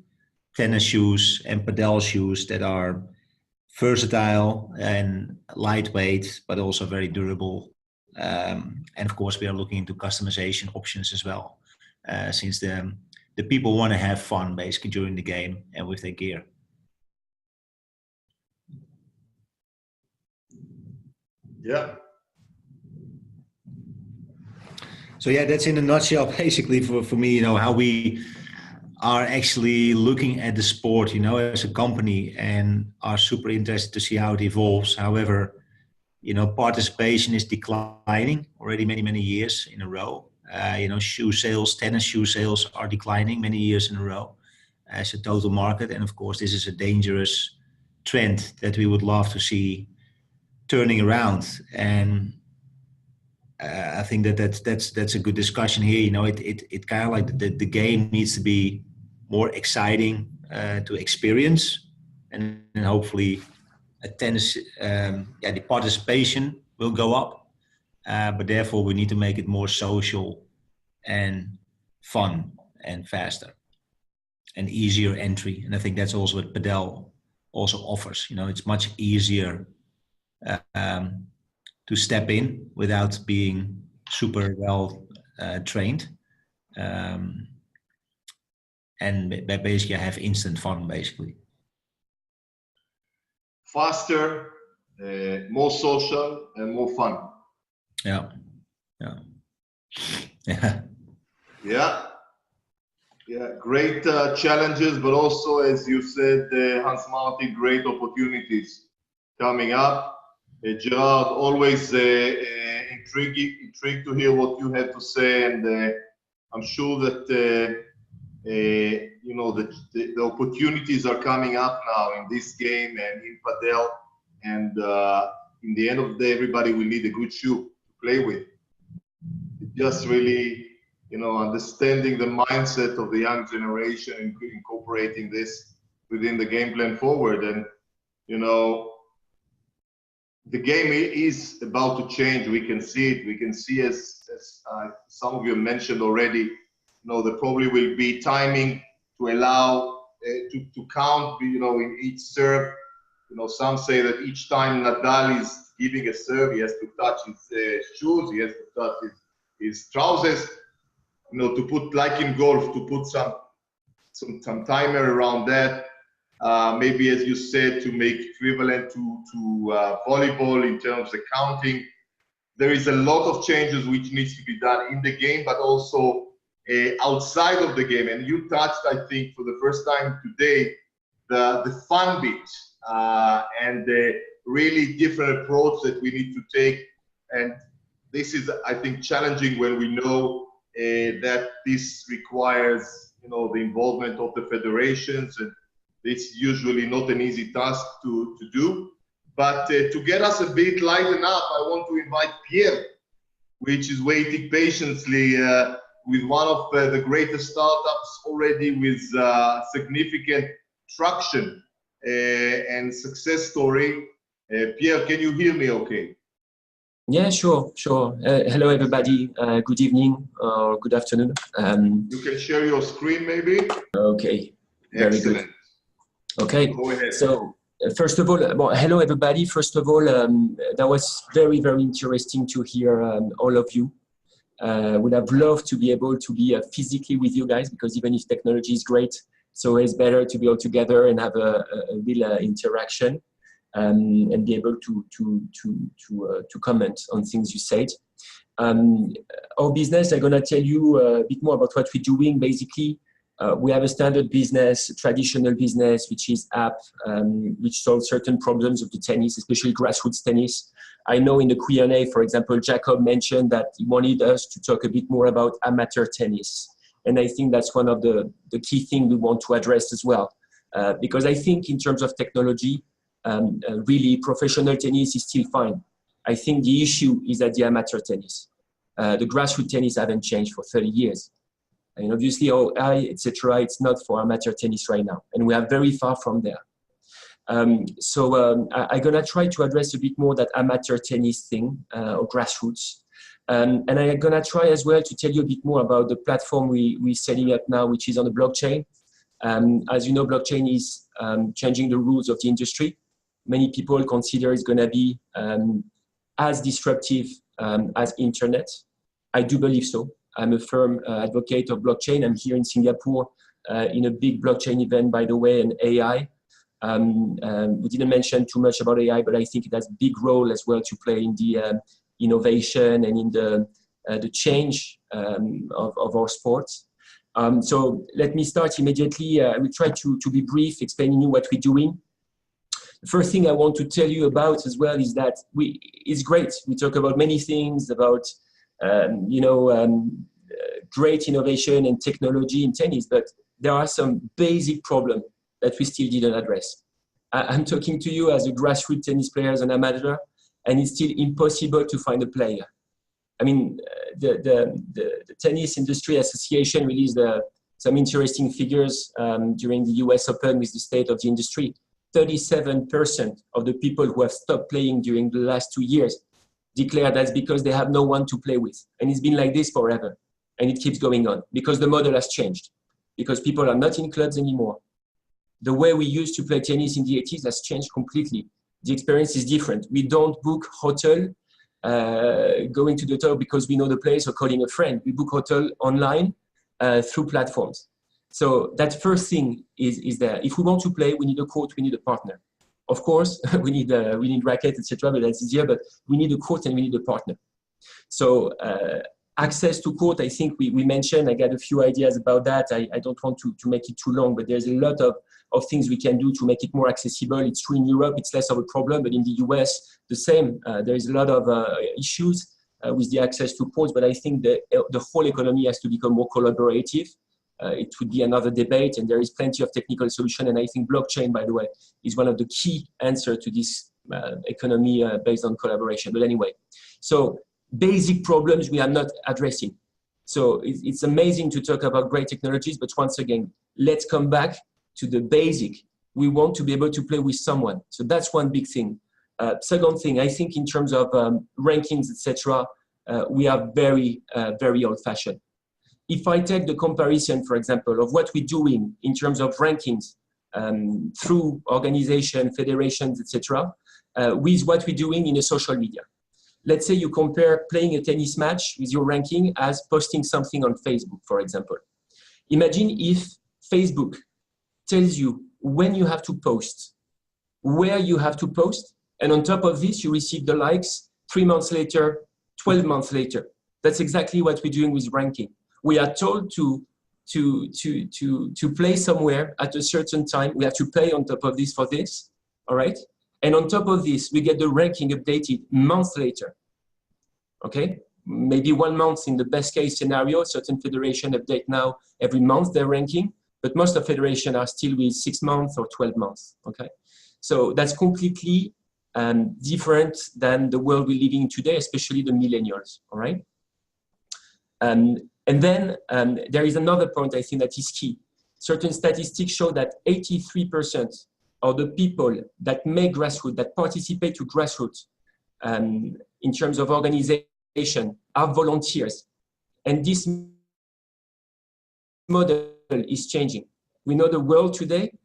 tennis shoes and padel shoes that are versatile and lightweight, but also very durable. And of course, we are looking into customization options as well, since the people want to have fun basically during the game and with their gear. Yeah. So yeah, that's in a nutshell basically for me, how we are actually looking at the sport, as a company, and are super interested to see how it evolves. However, participation is declining already many years in a row. Tennis shoe sales are declining many years in a row as a total market. And of course, this is a dangerous trend that we would love to see turning around. And I think that's a good discussion here. It kind of like the game needs to be more exciting to experience, and hopefully tennis, the participation will go up, but therefore we need to make it more social and fun and faster and easier entry. And I think that's also what padel also offers. It's much easier to step in without being super well trained, and basically have instant fun basically. Faster, more social, and more fun. Yeah. Great challenges, but also, as you said, Hans Martin, great opportunities coming up. Gerard, always intrigued to hear what you had to say, and I'm sure that the opportunities are coming up now in this game and in padel, and in the end of the day, everybody will need a good shoe to play with. It's just really, understanding the mindset of the young generation and incorporating this within the game plan forward. And the game is about to change. We can see it. We can see, as some of you mentioned already, there probably will be timing to allow to count, in each serve. Some say that each time Nadal is giving a serve, he has to touch his shoes, he has to touch his trousers. To put, like in golf, to put some timer around that. Maybe, as you said, to make equivalent to volleyball in terms of counting. There is a lot of changes which needs to be done in the game, but also outside of the game. And you touched, I think, for the first time today, the fun bit and the really different approach that we need to take. And this is, I think, challenging when we know that this requires, the involvement of the federations, and it's usually not an easy task to do. But to get us a bit lightened up, I want to invite Pierre, which is waiting patiently with one of the greatest startups already with significant traction and success story. Pierre, can you hear me okay? Yeah, sure. Hello, everybody. Good evening or good afternoon. You can share your screen, maybe? Okay. Very Excellent. good. Okay. Go ahead. So, first of all, hello, everybody. First of all, that was very, very interesting to hear all of you. Would have loved to be able to be physically with you guys, because even if technology is great, so it's better to be all together and have a real interaction. And be able to comment on things you said. Our business, I'm gonna tell you a bit more about what we're doing. Basically, We have a standard business, a traditional business, which is app, which solves certain problems of the tennis, especially grassroots tennis. I know in the Q&A, for example, Jacob mentioned that he wanted us to talk a bit more about amateur tennis. And I think that's one of the key things we want to address as well. Because I think in terms of technology, really professional tennis is still fine. I think the issue is at the amateur tennis. The grassroots tennis haven't changed for 30 years. And obviously, etc., it's not for amateur tennis right now. And we are very far from there. I'm going to try to address a bit more that amateur tennis thing or grassroots. And I'm going to try as well to tell you a bit more about the platform we're setting up now, which is on the blockchain. As you know, blockchain is changing the rules of the industry. Many people consider it's going to be as disruptive as internet. I do believe so. I'm a firm advocate of blockchain. I'm here in Singapore in a big blockchain event, by the way, and AI. We didn't mention too much about AI, but I think it has a big role as well to play in the innovation and in the change of our sports. So let me start immediately. I will try to be brief, explaining you what we're doing. The first thing I want to tell you about as well is that it's great. We talk about many things, about great innovation and technology in tennis, but there are some basic problems that we still didn't address. I'm talking to you as a grassroots tennis player, as an amateur, and it's still impossible to find a player. I mean, the Tennis Industry Association released some interesting figures during the US Open with the state of the industry. 37% of the people who have stopped playing during the last 2 years declare that's because they have no one to play with. And it's been like this forever. And it keeps going on because the model has changed, because people are not in clubs anymore. The way we used to play tennis in the 80s has changed completely. The experience is different. We don't book hotel going to the hotel because we know the place or calling a friend. We book hotel online through platforms. So that first thing is there. If we want to play, we need a court, we need a partner. Of course, we need racket, etc., but that's easier, but we need a court and we need a partner. So access to court, I think we mentioned, I got a few ideas about that. I don't want to make it too long, but there's a lot of things we can do to make it more accessible. It's true in Europe, it's less of a problem, but in the US, the same. There is a lot of issues with the access to courts, but I think the whole economy has to become more collaborative. It would be another debate, and there is plenty of technical solution. And I think blockchain, by the way, is one of the key answers to this economy based on collaboration. But anyway, so basic problems we are not addressing. So it's amazing to talk about great technologies, but once again, let's come back to the basic. We want to be able to play with someone. So that's one big thing. Second thing, I think in terms of rankings, etc., we are very, very old-fashioned. If I take the comparison, for example, of what we're doing in terms of rankings through organization, federations, etc., with what we're doing in the social media. Let's say you compare playing a tennis match with your ranking as posting something on Facebook, for example. Imagine if Facebook tells you when you have to post, where you have to post, and on top of this, you receive the likes 3 months later, 12 months later. That's exactly what we're doing with ranking. We are told to play somewhere at a certain time. We have to pay on top of this for this, all right? And on top of this, we get the ranking updated months later, okay? Maybe 1 month in the best case scenario. Certain federation update now every month their ranking, but most of federation are still with 6 months or 12 months, okay? So that's completely different than the world we're living in today, especially the millennials, all right? And then there is another point I think that is key. Certain statistics show that 83% of the people that make grassroots, that participate to grassroots in terms of organization are volunteers. And this model is changing. We know the world today,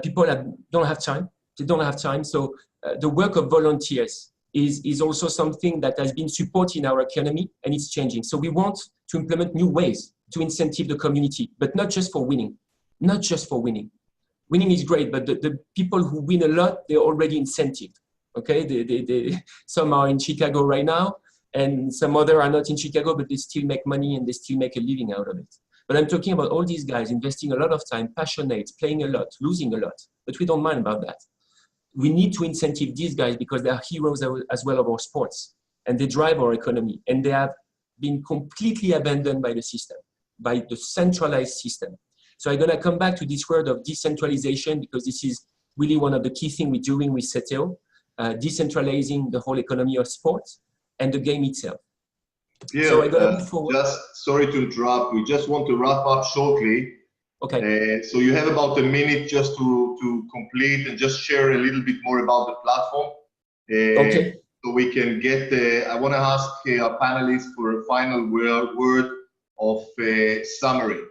people don't have time. They don't have time. So the work of volunteers is also something that has been supported in our economy, and it's changing. So we want to implement new ways to incentive the community, but not just for winning. Not just for winning. Winning is great, but the people who win a lot, they're already incentived. Okay, some are in Chicago right now, and some other are not in Chicago, but they still make money and they still make a living out of it. But I'm talking about all these guys investing a lot of time, passionate, playing a lot, losing a lot. But we don't mind about that. We need to incentive these guys because they are heroes as well of our sports. And they drive our economy. And they have been completely abandoned by the system, by the centralized system. So I'm going to come back to this word of decentralization because this is really one of the key things we're doing with CTO, decentralizing the whole economy of sports and the game itself. Yeah, so just sorry to interrupt. We just want to wrap up shortly. Okay. So you have about a minute just to complete and just share a little bit more about the platform. Okay. So we can get, I want to ask our panelists for a final word of summary.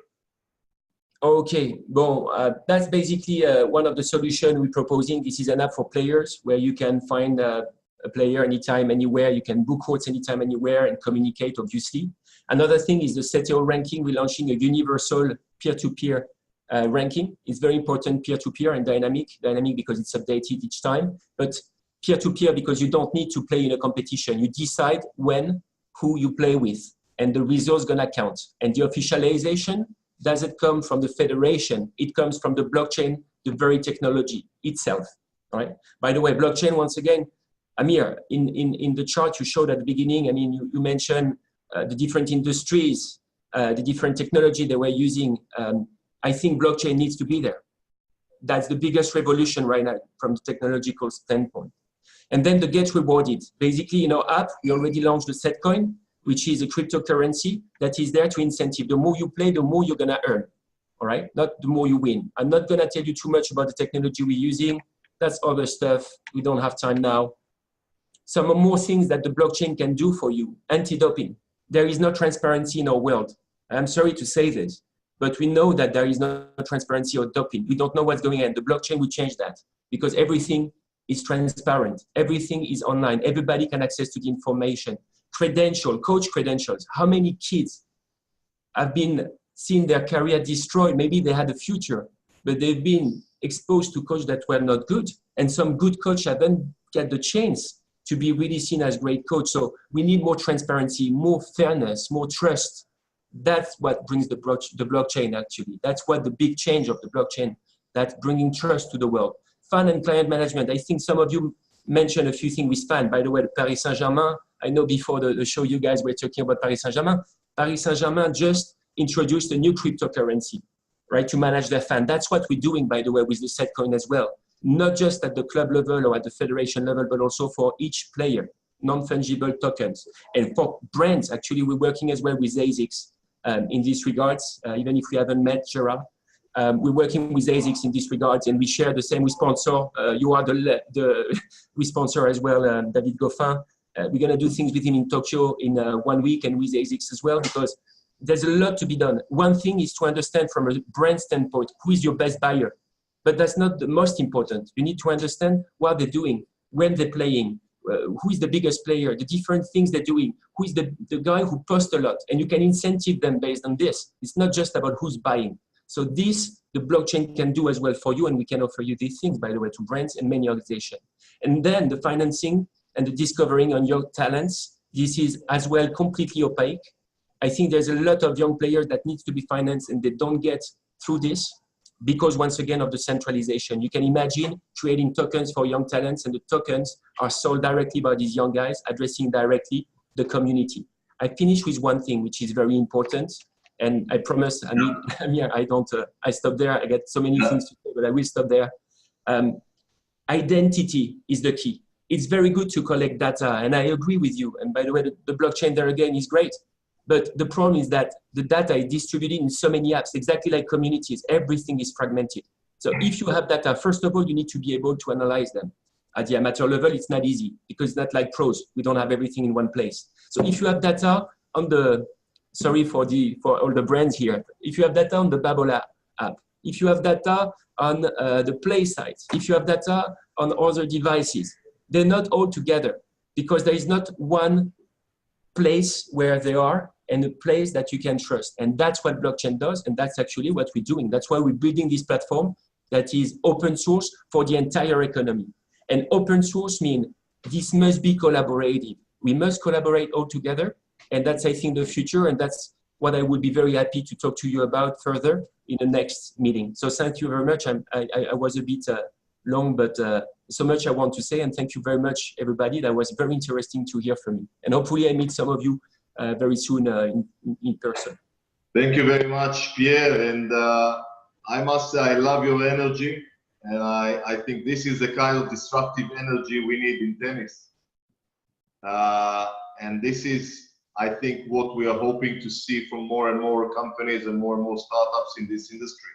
Okay, well, that's basically one of the solutions we're proposing. This is an app for players where you can find a player anytime, anywhere. You can book courts anytime, anywhere and communicate, obviously. Another thing is the CTO ranking. We're launching a universal peer-to-peer ranking. It's very important peer-to-peer and dynamic because it's updated each time. But peer-to-peer because you don't need to play in a competition. You decide when, who you play with, and the results gonna count. And the officialization doesn't come from the federation. It comes from the blockchain, the very technology itself, right? By the way, blockchain, once again, Amir, in the chart you showed at the beginning, I mean, you mentioned the different industries, the different technology they were using. I think blockchain needs to be there. That's the biggest revolution right now from the technological standpoint. And then the get rewarded. Basically, in our app, we already launched the Setcoin, which is a cryptocurrency that is there to incentive. The more you play, the more you're gonna earn, all right? Not the more you win. I'm not gonna tell you too much about the technology we're using. That's other stuff. We don't have time now. Some more things that the blockchain can do for you. Anti-doping. There is no transparency in our world. I'm sorry to say this, but we know that there is no transparency or doping. We don't know what's going on. The blockchain will change that because everything is transparent. Everything is online. Everybody can access to the information. Coach credentials. How many kids have been seen their career destroyed? Maybe they had a future, but they've been exposed to coaches that were not good. And some good coaches haven't get the chance to be really seen as great coach. So we need more transparency, more fairness, more trust. That's what brings the blockchain actually. That's what the big change of the blockchain, that's bringing trust to the world. Fan and client management. I think some of you mentioned a few things with fan. By the way, the Paris Saint-Germain, I know before the show you guys were talking about Paris Saint-Germain. Paris Saint-Germain just introduced a new cryptocurrency, right, to manage their fan. That's what we're doing, by the way, with the Setcoin as well. Not just at the club level or at the federation level, but also for each player, non-fungible tokens. And for brands, actually, we're working as well with ASICS in this regards, even if we haven't met Gerard. We're working with ASICS in this regards, and we share the same with sponsor. You are we sponsor as well, David Goffin. We're going to do things with him in Tokyo in 1 week and with ASICS as well, because there's a lot to be done. One thing is to understand from a brand standpoint, who is your best buyer? But that's not the most important. You need to understand what they're doing, when they're playing, who is the biggest player, the different things they're doing, who is the guy who posts a lot, and you can incentive them based on this. It's not just about who's buying. So this, the blockchain can do as well for you, and we can offer you these things, by the way, to brands and many organizations. And then the financing and the discovering on young talents, this is as well completely opaque. I think there's a lot of young players that needs to be financed and they don't get through this because, once again, of the centralization. You can imagine creating tokens for young talents, and the tokens are sold directly by these young guys, addressing directly the community. I finish with one thing, which is very important. And I promise, Amir, I stop there. I got so many things to say, but I will stop there. Identity is the key. It's very good to collect data, and I agree with you. And by the way, the blockchain there again is great. But the problem is that the data is distributed in so many apps, exactly like communities. Everything is fragmented. So if you have data, first of all, you need to be able to analyze them. At the amateur level, it's not easy because it's not like pros. We don't have everything in one place. So if you have data on the, sorry for all the brands here. If you have data on the Babola app, if you have data on the Play sites, if you have data on other devices, they're not all together because there is not one place where they are and a place that you can trust. And that's what blockchain does. And that's actually what we're doing. That's why we're building this platform that is open source for the entire economy. And open source means this must be collaborative. We must collaborate all together. And that's, I think, the future. And that's what I would be very happy to talk to you about further in the next meeting. So thank you very much. I was a bit long, but so much I want to say, and thank you very much, everybody. That was very interesting to hear from you. And hopefully I meet some of you very soon in person. Thank you very much, Pierre. And I must say, I love your energy. And I think this is the kind of disruptive energy we need in tennis. And this is, I think, what we are hoping to see from more and more companies and more startups in this industry.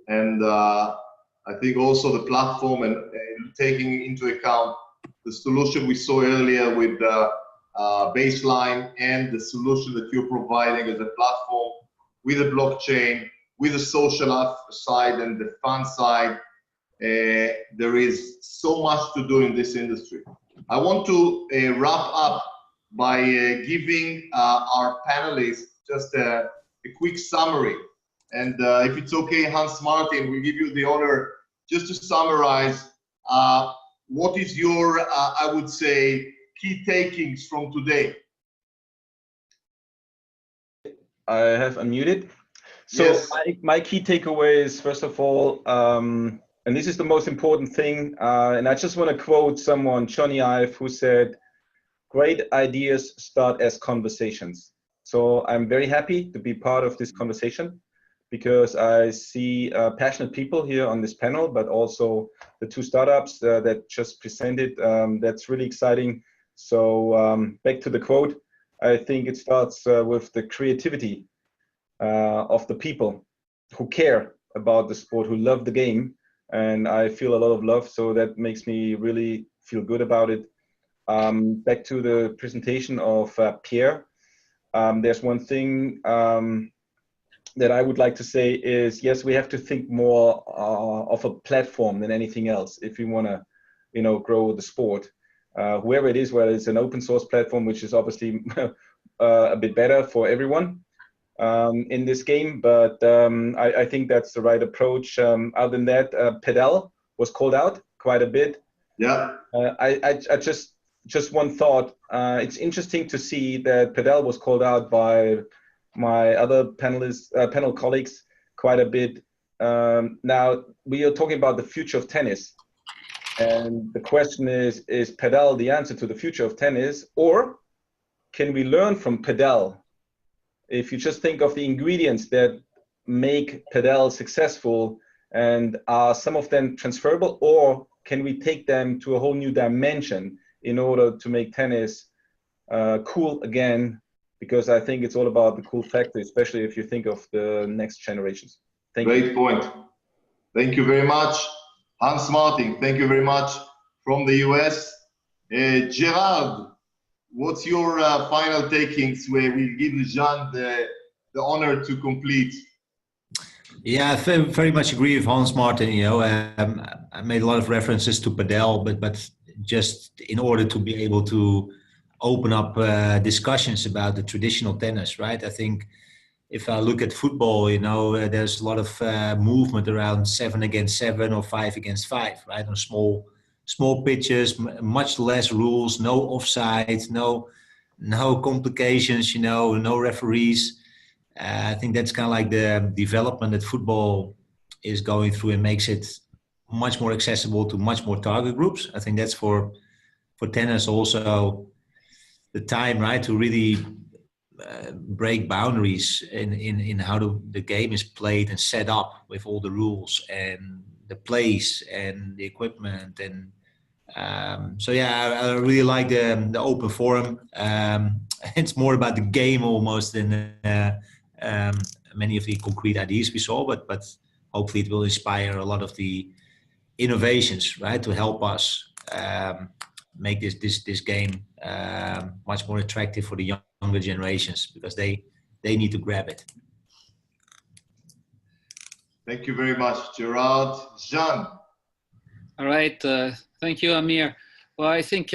And I think also the platform and taking into account the solution we saw earlier with Baseline and the solution that you're providing as a platform with a blockchain, with the social side and the fun side. There is so much to do in this industry. I want to wrap up by giving our panelists just a quick summary. And if it's okay, Hans Martin, we give you the honor just to summarize what is your, I would say, key takings from today. I have unmuted. So yes. my key takeaway is, first of all, and this is the most important thing, and I just want to quote someone, Johnny Ive, who said, "Great ideas start as conversations." So I'm very happy to be part of this conversation because I see passionate people here on this panel, but also the two startups that just presented. That's really exciting. So back to the quote, I think it starts with the creativity of the people who care about the sport, who love the game. And I feel a lot of love, so that makes me really feel good about it. Back to the presentation of Pierre, there's one thing that I would like to say is, yes, we have to think more of a platform than anything else if we want to, grow the sport. Whoever it is, whether it's an open source platform, which is obviously a bit better for everyone in this game, but I think that's the right approach. Other than that, Pedal was called out quite a bit. Yeah. I just one thought. It's interesting to see that Pedal was called out by my other panel colleagues quite a bit. Now we are talking about the future of tennis, and the question is Pedal the answer to the future of tennis, or can we learn from Pedal? If you just think of the ingredients that make Pedal successful, and are some of them transferable, or can we take them to a whole new dimension in order to make tennis cool again? Because I think it's all about the cool factor, especially if you think of the next generations. Thank you. Great point. Thank you very much. Hans Martin, thank you very much from the US. Gerard, what's your final takings where we give Jean the honor to complete? Yeah, I very much agree with Hans Martin. I made a lot of references to Padel, but just in order to be able to open up discussions about the traditional tennis, right? I think if I look at football, there's a lot of movement around 7 against 7 or 5 against 5, right? On small pitches, much less rules, no offsides, no complications, no referees. I think that's kind of like the development that football is going through and makes it much more accessible to much more target groups. I think that's for tennis also the time, right, to really break boundaries in how the game is played and set up with all the rules and the place and the equipment. And so, yeah, I really like the open forum. It's more about the game almost than many of the concrete ideas we saw, but hopefully it will inspire a lot of the innovations, right, to help us make this game much more attractive for the younger generations, because they need to grab it. Thank you very much, Gerard. Jean. All right, thank you, Amir. Well, I think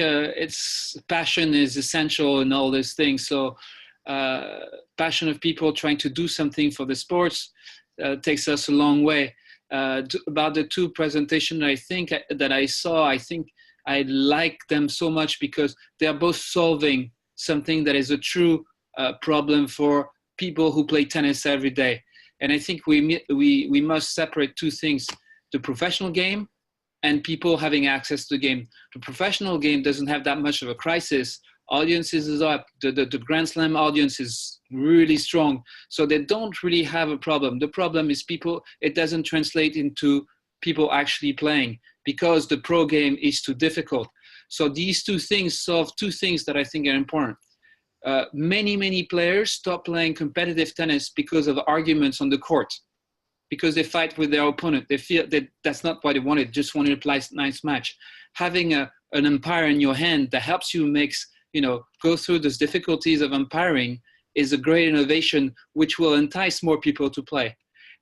passion is essential in all these things. So passion of people trying to do something for the sports takes us a long way. About the two presentations that I saw, I think I like them so much because they are both solving something that is a true problem for people who play tennis every day. And I think we must separate two things: the professional game and people having access to the game. The professional game doesn't have that much of a crisis. Audiences is up. The Grand Slam audience is really strong. So they don't really have a problem. The problem is people, it doesn't translate into people actually playing because the pro game is too difficult. So these two things solve two things that I think are important. Many players stop playing competitive tennis because of arguments on the court, because they fight with their opponent. They feel that that's not what they wanted, just wanted to play a nice match. Having an umpire in your hand that helps you go through those difficulties of umpiring is a great innovation, which will entice more people to play.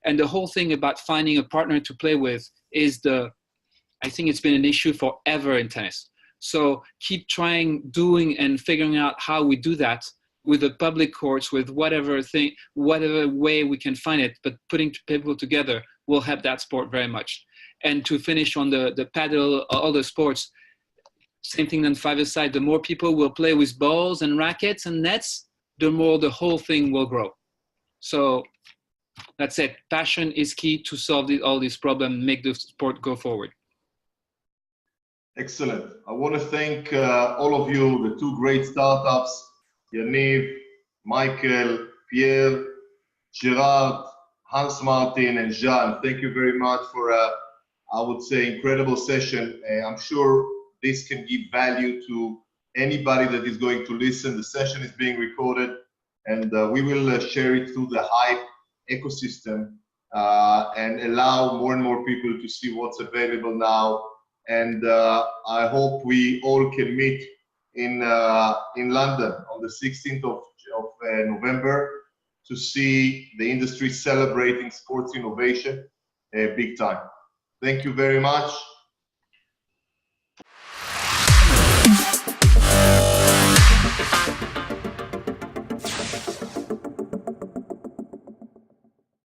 And the whole thing about finding a partner to play with is I think it's been an issue forever in tennis. So keep trying, doing, and figuring out how we do that with the public courts, with whatever way we can find it, but putting people together will help that sport very much. And to finish on the paddle, other sports, same thing on five-a-side. The more people will play with balls and rackets and nets, the more the whole thing will grow. So that's it. Passion is key to solve all these problems, make the sport go forward. Excellent. I want to thank all of you, the two great startups, Yaniv, Michael, Pierre, Gerard, Hans Martin, and Jean. Thank you very much for I would say, incredible session. I'm sure this can give value to anybody that is going to listen. The session is being recorded, and we will share it through the Hype ecosystem and allow more and more people to see what's available now. And I hope we all can meet in London on the 16th of November to see the industry celebrating sports innovation big time. Thank you very much.